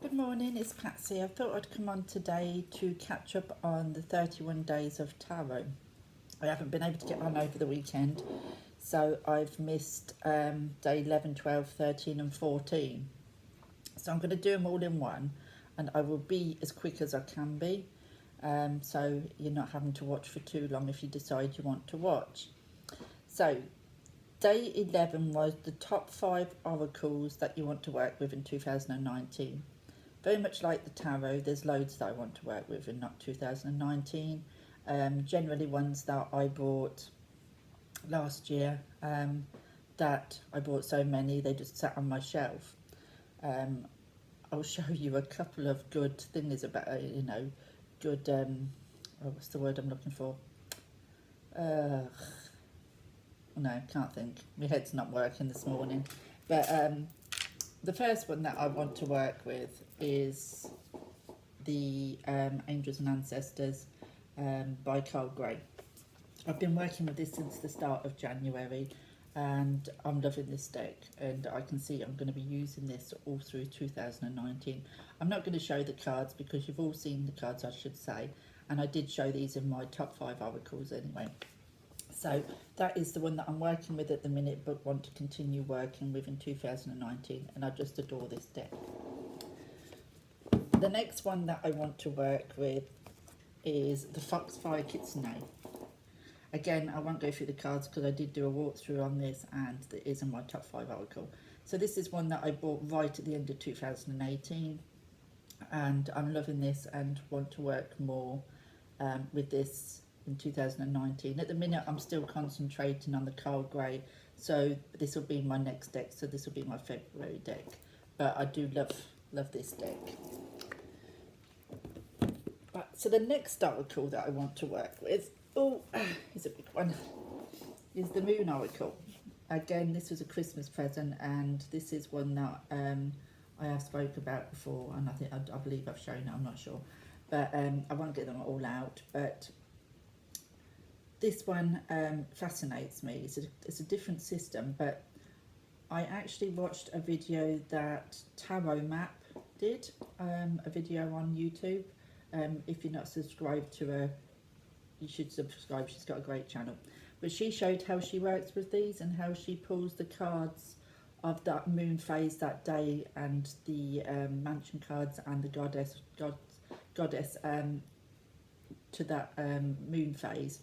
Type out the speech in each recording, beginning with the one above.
Good morning, it's Patsy. I thought I'd come on today to catch up on the 31 days of tarot. I haven't been able to get on over the weekend, so I've missed day 11, 12, 13 and 14. So I'm going to do them all in one, and I will be as quick as I can be, so you're not having to watch for too long if you decide you want to watch. So day 11 was the top 5 oracles that you want to work with in 2019. Very much like the tarot, there's loads that I want to work with in not 2019. Generally ones that I bought last year, that I bought so many they just sat on my shelf. I'll show you a couple of good things about, good, what's the word I'm looking for? No, can't think. My head's not working this morning. But the first one that I want to work with is the Angels and Ancestors by Carl Gray. I've been working with this since the start of January, and I'm loving this deck, and I can see I'm going to be using this all through 2019. I'm not going to show the cards because you've all seen the cards, I should say, and I did show these in my top 5 oracles anyway. So that is the one that I'm working with at the minute, but want to continue working with in 2019, and I just adore this deck. The next one that I want to work with is the Foxfire Kitsune. Again, I won't go through the cards because I did do a walkthrough on this, and it is in my top 5 oracle. So this is one that I bought right at the end of 2018, and I'm loving this and want to work more with this in 2019. At the minute I'm still concentrating on the Carl Gray, so this will be my next deck, so this will be my February deck, but I do love this deck. Right, so the next oracle that I want to work with, is a big one, is the Moon Oracle. Again, this was a Christmas present, and this is one that I have spoke about before, and I believe I've shown it, I'm not sure, but I won't get them all out. But this one fascinates me. It's a different system, but I actually watched a video that Tarot Map did, a video on YouTube. If you're not subscribed to her, you should subscribe. She's got a great channel. But she showed how she works with these and how she pulls the cards of that moon phase that day, and the mansion cards and the goddess to that moon phase.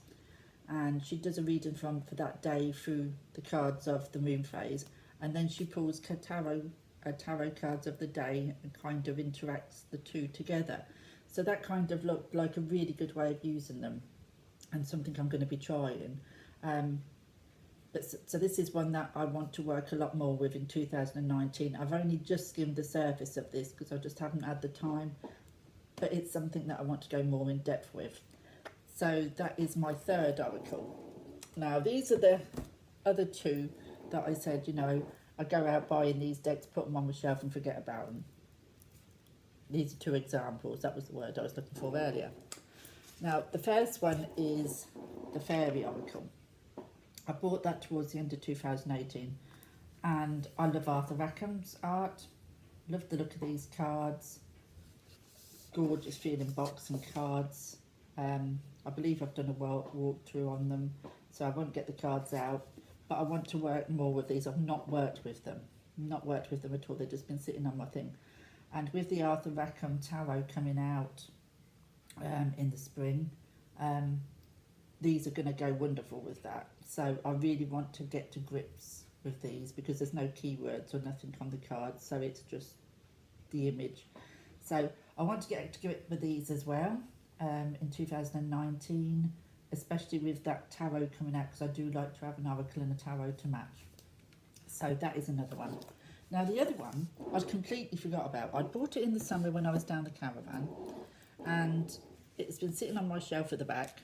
And she does a reading for that day through the cards of the moon phase, and then she pulls tarot cards of the day and kind of interacts the two together. So that kind of looked like a really good way of using them, and something I'm going to be trying. So this is one that I want to work a lot more with in 2019. I've only just skimmed the surface of this because I just haven't had the time, but it's something that I want to go more in depth with. So that is my 3rd oracle. Now these are the other 2 that I said, I go out buying these decks, put them on my shelf and forget about them. These are 2 examples. That was the word I was looking for earlier. Now the first one is the Fairy Oracle. I bought that towards the end of 2018, and I love Arthur Rackham's art. Love the look of these cards. Gorgeous feeling box and cards. I believe I've done a walkthrough on them, so I won't get the cards out, but I want to work more with these. I've not worked with them at all. They've just been sitting on my thing. And with the Arthur Rackham Tarot coming out in the spring, these are going to go wonderful with that. So I really want to get to grips with these because there's no keywords or nothing on the cards, so it's just the image. So I want to get to grip with these as well in 2019, especially with that tarot coming out, because I do like to have an oracle and a tarot to match. So that is another one. Now the other one I completely forgot about. I bought it in the summer when I was down the caravan, and it's been sitting on my shelf at the back.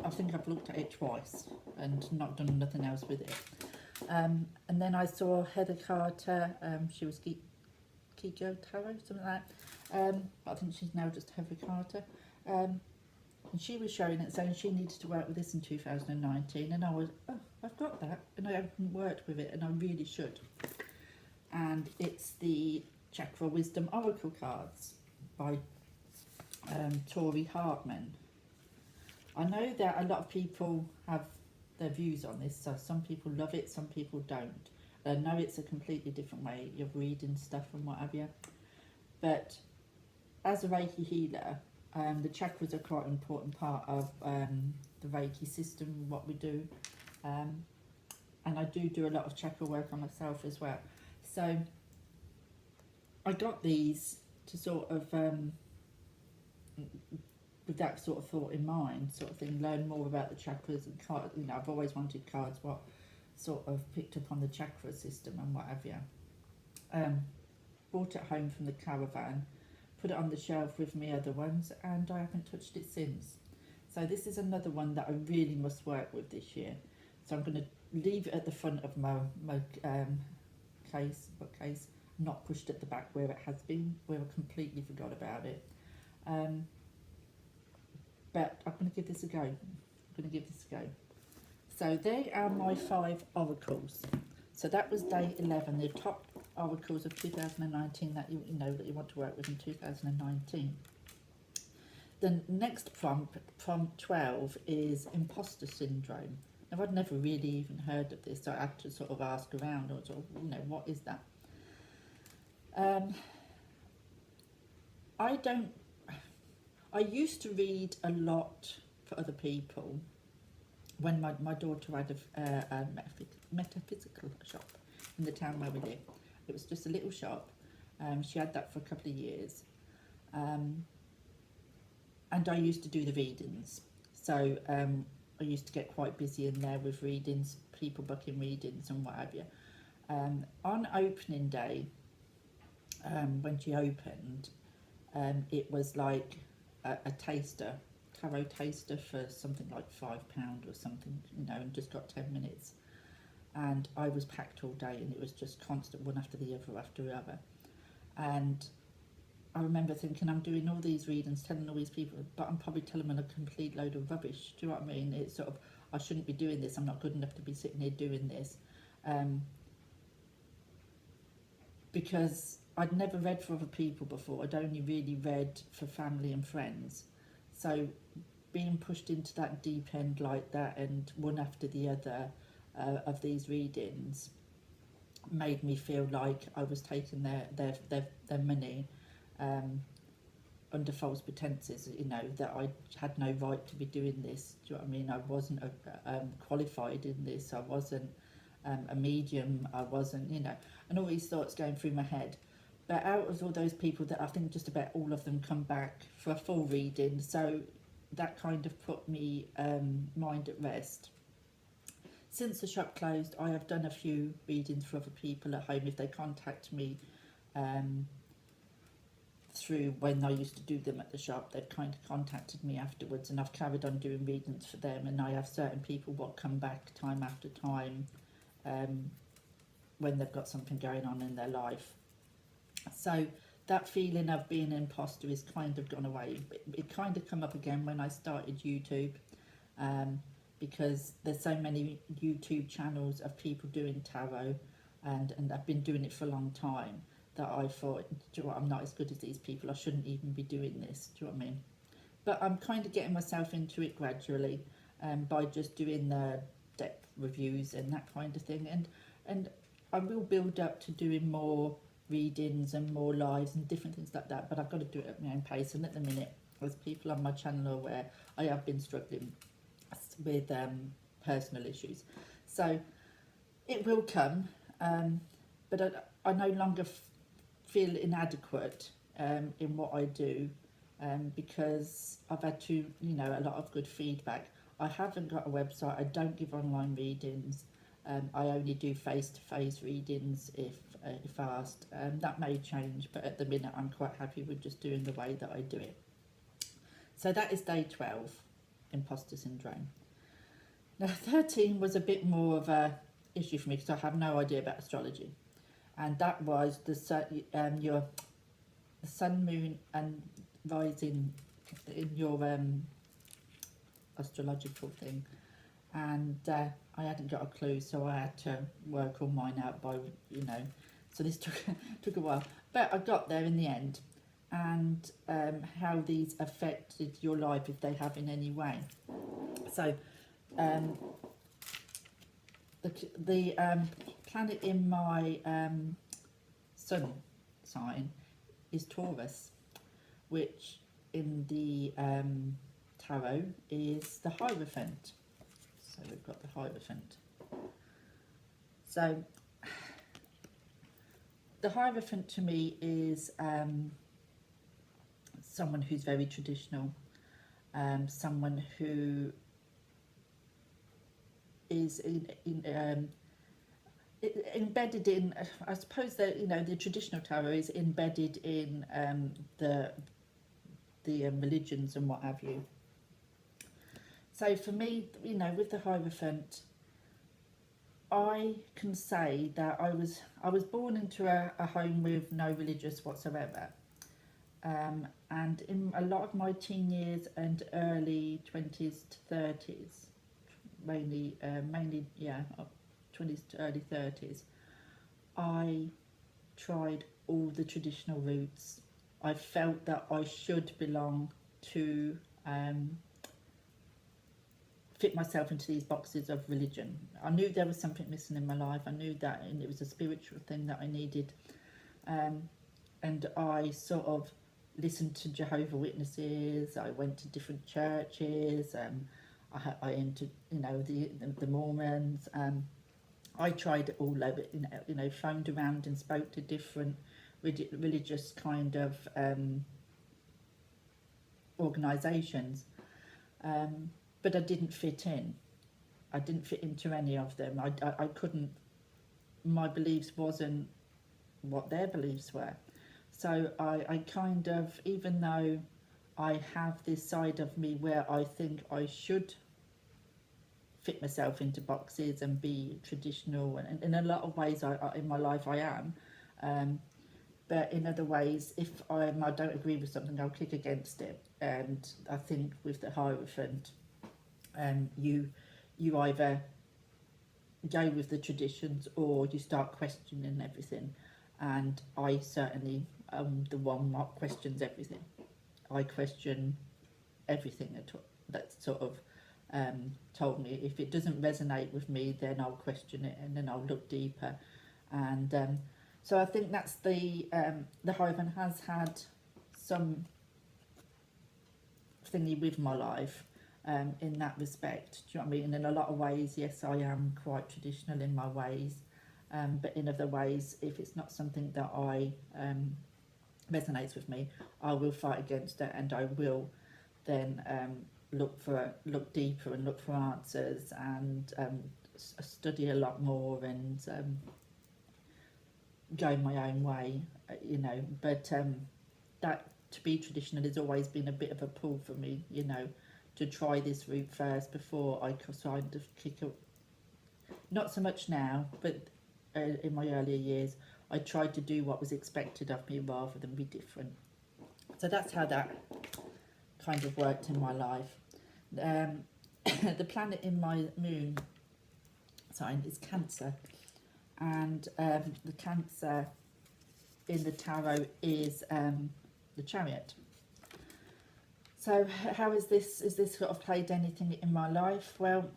I think I've looked at it twice and not done nothing else with it. And then I saw Heather Carter, she was Kiko Tarot, something like that. But I think she's now just Heather Carter. And she was showing it, saying she needed to work with this in 2019. And I was, I've got that. And I haven't worked with it, and I really should. And it's the Chakra Wisdom Oracle cards by Tori Hartman. I know that a lot of people have their views on this, so some people love it, some people don't. I know it's a completely different way of reading stuff and what have you, but as a Reiki healer, the chakras are quite an important part of the Reiki system, what we do, and I do a lot of chakra work on myself as well. So I got these to sort of, with that sort of thought in mind, sort of thing, learn more about the chakras and cards. You know, I've always wanted cards what sort of picked up on the chakra system and what have you. Brought it home from the caravan, put it on the shelf with my other ones, and I haven't touched it since. So this is another one that I really must work with this year. So I'm going to leave it at the front of my bookcase, not pushed at the back where it has been, where I completely forgot about it. But I'm going to give this a go. So they are my 5 oracles. So that was day 11, the top oracles of 2019 that you know that you want to work with in 2019. The next prompt 12, is imposter syndrome. Now, I'd never really even heard of this, so I had to sort of ask around, or sort of, you know, what is that? I used to read a lot for other people when my daughter had a metaphysical shop in the town where we live. It was just a little shop. She had that for a couple of years. And I used to do the readings. So I used to get quite busy in there with readings, people booking readings and what have you. On opening day, when she opened, it was like a taster, tarot taster for something like £5 or something, you know, and just got 10 minutes. And I was packed all day, and it was just constant, one after the other. And I remember thinking, I'm doing all these readings, telling all these people, but I'm probably telling them a complete load of rubbish. Do you know what I mean? It's sort of, I shouldn't be doing this. I'm not good enough to be sitting here doing this. Because I'd never read for other people before. I'd only really read for family and friends. So being pushed into that deep end like that, and one after the other of these readings, made me feel like I was taking their money under false pretenses, you know, that I had no right to be doing this. Do you know what I mean? I wasn't qualified in this. I wasn't a medium. I wasn't, you know, and all these thoughts going through my head. But out of all those people, that I think just about all of them come back for a full reading, so that kind of put me mind at rest. Since the shop closed, I have done a few readings for other people at home. If they contact me through when I used to do them at the shop, they've kind of contacted me afterwards, and I've carried on doing readings for them. And I have certain people what come back time after time when they've got something going on in their life. So that feeling of being an imposter is kind of gone away. It kind of come up again when I started YouTube, because there's so many YouTube channels of people doing tarot, and I've been doing it for a long time, that I thought, do you know what, I'm not as good as these people. I shouldn't even be doing this. Do you know what I mean? But I'm kind of getting myself into it gradually, by just doing the depth reviews and that kind of thing. And I will build up to doing more readings and more lives and different things like that, but I've got to do it at my own pace. And at the minute, as people on my channel are aware, I have been struggling with personal issues, so it will come, but I no longer feel inadequate in what I do, because I've had to, you know, a lot of good feedback. I haven't got a website. I don't give online readings. I only do face-to-face readings if asked. That may change, but at the minute I'm quite happy with just doing the way that I do it. So that is day 12, imposter syndrome. Now 13 was a bit more of a issue for me, because I have no idea about astrology, and that was your sun, moon and rising in your astrological thing, and I hadn't got a clue, so I had to work all mine out by, you know, So this took a while, but I got there in the end. And how these affected your life, if they have in any way. So the planet in my sun sign is Taurus, which in the tarot is the Hierophant. So we've got the Hierophant. So the Hierophant to me is someone who's very traditional, someone who is embedded in, I suppose that, you know, the traditional tarot is embedded in the religions and what have you. So for me, you know, with the Hierophant, I can say that I was born into a home with no religious whatsoever, and in a lot of my teen years and early 20s to 30s, mainly 20s to early 30s, I tried all the traditional routes. I felt that I should belong to fit myself into these boxes of religion. I knew there was something missing in my life. I knew that it was a spiritual thing that I needed, and I sort of listened to Jehovah's Witnesses. I went to different churches. I entered, you know, the Mormons. I tried it all over. You know, phoned around and spoke to different religious kind of organisations. But I didn't fit in. I didn't fit into any of them. I couldn't, my beliefs wasn't what their beliefs were. So I kind of, even though I have this side of me where I think I should fit myself into boxes and be traditional, and in a lot of ways in my life I am, but in other ways, if I don't agree with something, I'll kick against it. And I think with the Hierophant, you either go with the traditions or you start questioning everything, and I certainly am the one that questions everything. I question everything that sort of told me. If it doesn't resonate with me, then I'll question it, and then I'll look deeper. And so I think that's the Hierophant has had some thingy with my life. In that respect, do you know what I mean? And in a lot of ways, yes, I am quite traditional in my ways, but in other ways, if it's not something that I resonates with me, I will fight against it, and I will then look deeper and look for answers, and study a lot more, and go my own way, you know. But that to be traditional has always been a bit of a pull for me, you know, to try this route first before I kind of kick up. Not so much now, but in my earlier years, I tried to do what was expected of me rather than be different. So that's how that kind of worked in my life. The planet in my moon sign is Cancer, and the Cancer in the tarot is the Chariot. So how is this sort of played anything in my life? Well,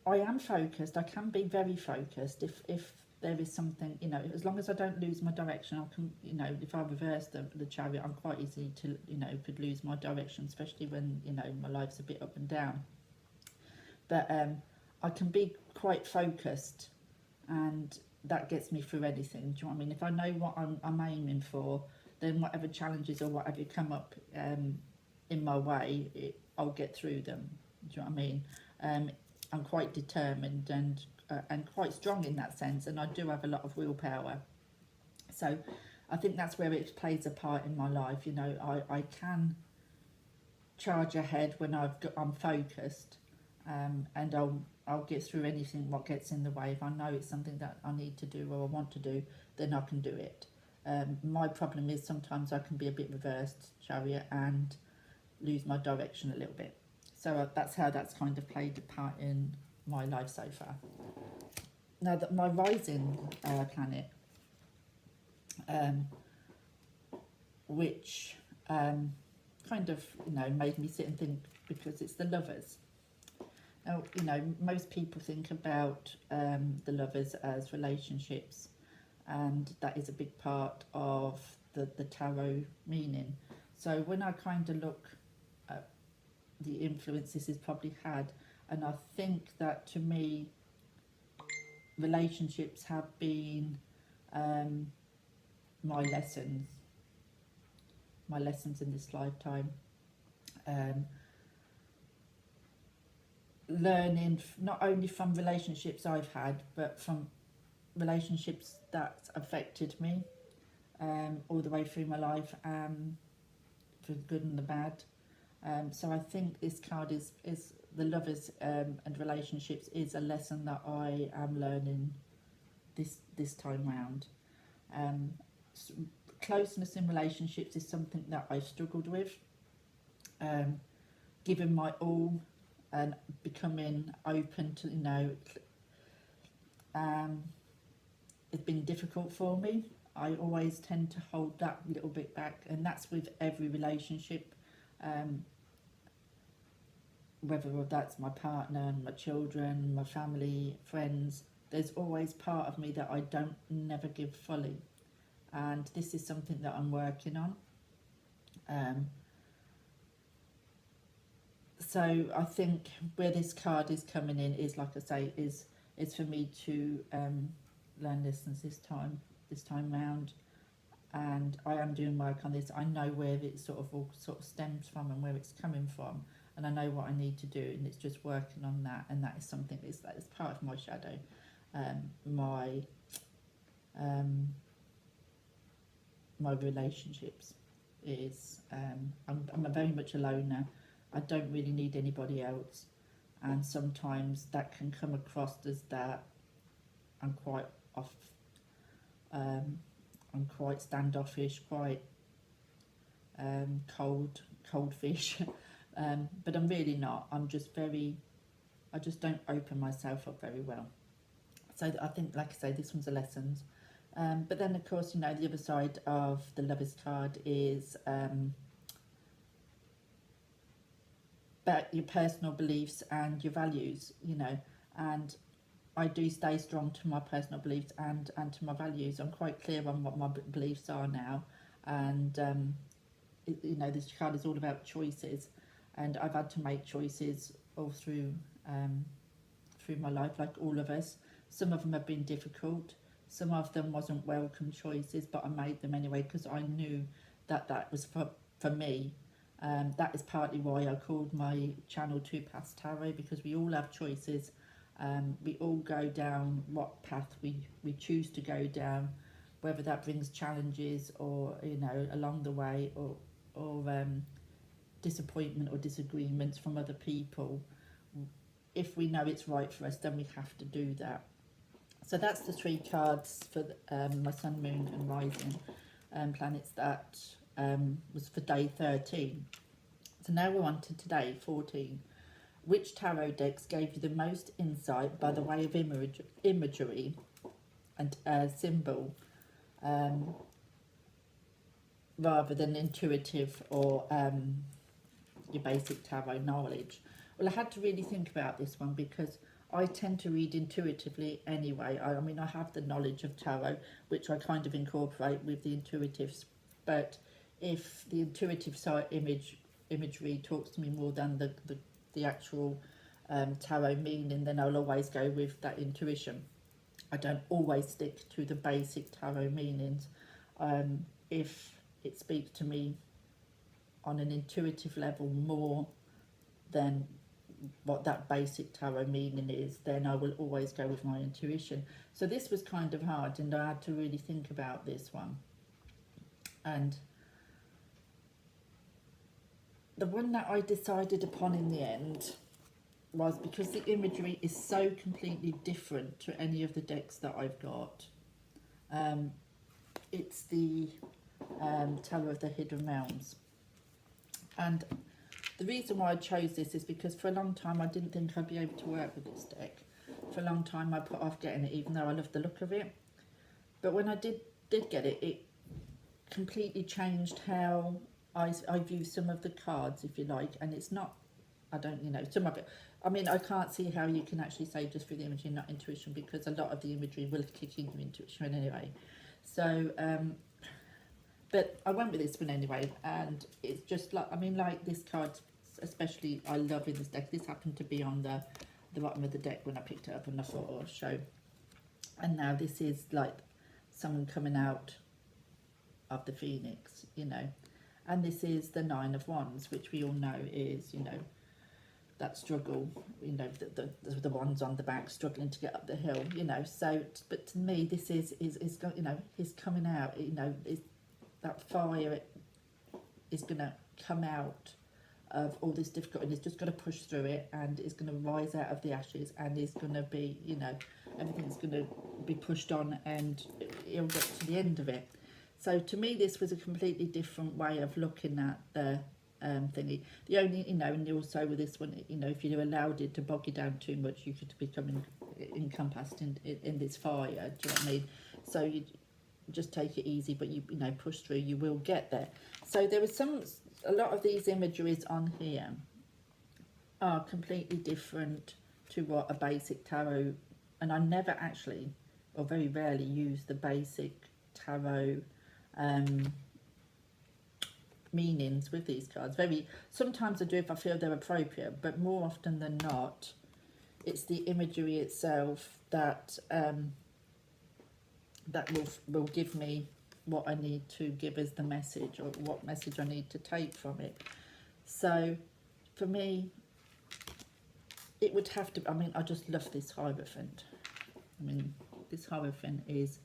I am focused. I can be very focused if there is something, you know, as long as I don't lose my direction. I can, you know, if I reverse the Chariot, I'm quite easy to, you know, could lose my direction, especially when, you know, my life's a bit up and down. But I can be quite focused, and that gets me through anything. Do you know what I mean? If I know what I'm aiming for, then whatever challenges or whatever come up in my way, I'll get through them. Do you know what I mean? I'm quite determined and quite strong in that sense, and I do have a lot of willpower. So I think that's where it plays a part in my life. You know, I can charge ahead when I'm focused, and I'll get through anything what gets in the way. If I know it's something that I need to do or I want to do, then I can do it. My problem is sometimes I can be a bit reversed Chariot and lose my direction a little bit. So that's how that's kind of played a part in my life so far. Now that my rising planet, um, which kind of, you know, made me sit and think, because it's the Lovers. Now, you know, most people think about the Lovers as relationships, and that is a big part of the tarot meaning. So when I kind of look at the influence this has probably had, and I think that to me, relationships have been my lessons in this lifetime. Learning not only from relationships I've had, but from relationships that affected me all the way through my life, for the good and the bad. So I think this card is the Lovers and relationships is a lesson that I am learning this time round. Closeness in relationships is something that I've struggled with. Giving my all and becoming open to, you know, it's been difficult for me. I always tend to hold that little bit back, and that's with every relationship, whether that's my partner, my children, my family, friends. There's always part of me that I don't never give fully, and this is something that I'm working on. So I think where this card is coming in is, like I say, is for me to learn lessons this time round, and I am doing work on this. I know where it all stems from and where it's coming from, and I know what I need to do, and it's just working on that. And that is something that is part of my shadow, my relationships is I'm very much a loner. I don't really need anybody else, and sometimes that can come across as that I'm quite off. I'm quite standoffish, quite cold fish, but I'm really not. I'm just I just don't open myself up very well. So I think, like I say, this one's a lessons. But then, of course, you know, the other side of the Lovers card is about your personal beliefs and your values, you know, and I do stay strong to my personal beliefs and to my values. I'm quite clear on what my beliefs are now, and you know, this card is all about choices, and I've had to make choices all through my life, like all of us. Some of them have been difficult, some of them wasn't welcome choices, but I made them anyway because I knew that was for me. That is partly why I called my channel Two Paths Tarot, because we all have choices. We all go down what path we choose to go down, whether that brings challenges or, you know, along the way, or disappointment or disagreements from other people. If we know it's right for us, then we have to do that. So that's the three cards for my Sun, Moon and Rising planets. That was for day 13. So now we're on to today 14. Which tarot decks gave you the most insight by the way of imagery and symbol, rather than intuitive or your basic tarot knowledge? Well, I had to really think about this one because I tend to read intuitively anyway. I mean, I have the knowledge of tarot, which I kind of incorporate with the intuitives, but if the intuitive side imagery talks to me more than the actual tarot meaning, then I'll always go with that intuition. I don't always stick to the basic tarot meanings. If it speaks to me on an intuitive level more than what that basic tarot meaning is, then I will always go with my intuition. So this was kind of hard, and I had to really think about this one. And the one that I decided upon in the end was, because the imagery is so completely different to any of the decks that I've got. It's the Tarot of the Hidden Realms. And the reason why I chose this is because for a long time I didn't think I'd be able to work with this deck. For for a long time I put off getting it, even though I love the look of it. But when I did get it, it completely changed how I view some of the cards, if you like. And it's not, I don't, you know, some of it, I mean, I can't see how you can actually say just through the imagery, not intuition, because a lot of the imagery will kick in your intuition anyway. So, but I went with this one anyway, and it's just like, I mean, like this card, especially, I love in this deck. This happened to be on the bottom of the deck when I picked it up, and I thought, oh, I'll show. And now this is like someone coming out of the Phoenix, you know. And this is the Nine of Wands, which we all know is, you know, that struggle, you know, the ones on the back struggling to get up the hill, you know. So, but to me, this is you know, he's coming out, you know, is that fire is going to come out of all this difficulty, and he's just going to push through it, and he's going to rise out of the ashes, and he's going to be, you know, everything's going to be pushed on, and he'll get to the end of it. So to me, this was a completely different way of looking at the thingy. The only, you know, and also with this one, you know, if you allowed it to bog you down too much, you could become encompassed in this fire. Do you know what I mean? So you just take it easy, but you know, push through. You will get there. So there was a lot of these imageries on here are completely different to what a basic tarot, and I never actually, or very rarely, use the basic tarot meanings with these cards. Sometimes I do if I feel they're appropriate, but more often than not, it's the imagery itself that that will give me what I need to give as the message, or what message I need to take from it. So for me, it would have to, I mean, I just love this Hierophant. I mean, this Hierophant is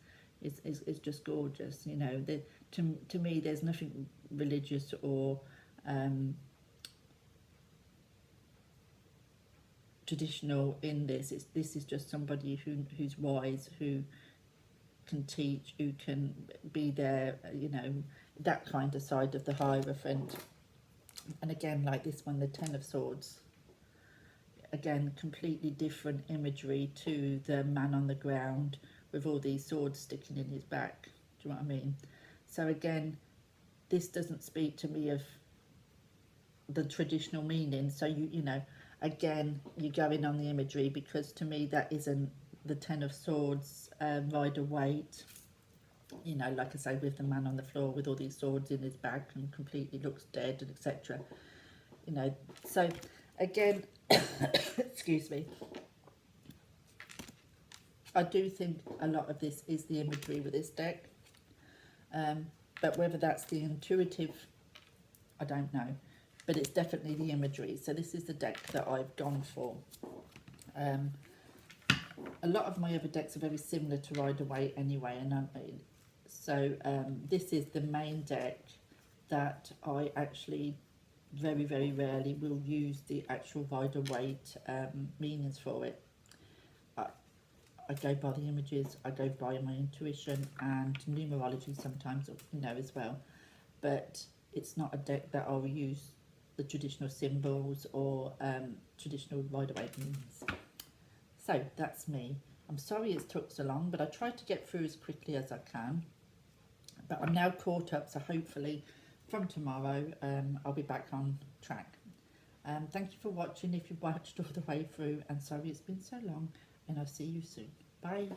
just gorgeous, you know. To me, there's nothing religious or traditional in this. This is just somebody who's wise, who can teach, who can be there, you know, that kind of side of the Hierophant. And again, like this one, the Ten of Swords, again, completely different imagery to the man on the ground with all these swords sticking in his back. Do you know what I mean? So again, this doesn't speak to me of the traditional meaning. So you know, again, you go in on the imagery, because to me that isn't the Ten of Swords, Rider-Waite, you know, like I say, with the man on the floor with all these swords in his back and completely looks dead, and etc. You know, so again, excuse me, I do think a lot of this is the imagery with this deck, but whether that's the intuitive, I don't know, but it's definitely the imagery. So this is the deck that I've gone for. A lot of my other decks are very similar to Rider-Waite anyway, and this is the main deck that I actually very rarely will use the actual Rider-Waite meanings for it. I go by the images, I go by my intuition and numerology sometimes, you know, as well. But it's not a deck that I'll use the traditional symbols or traditional Rider-Waite meanings. So that's me. I'm sorry it's took so long, but I tried to get through as quickly as I can. But I'm now caught up, so hopefully from tomorrow I'll be back on track. Thank you for watching if you've watched all the way through, and sorry it's been so long, and I'll see you soon. Bye.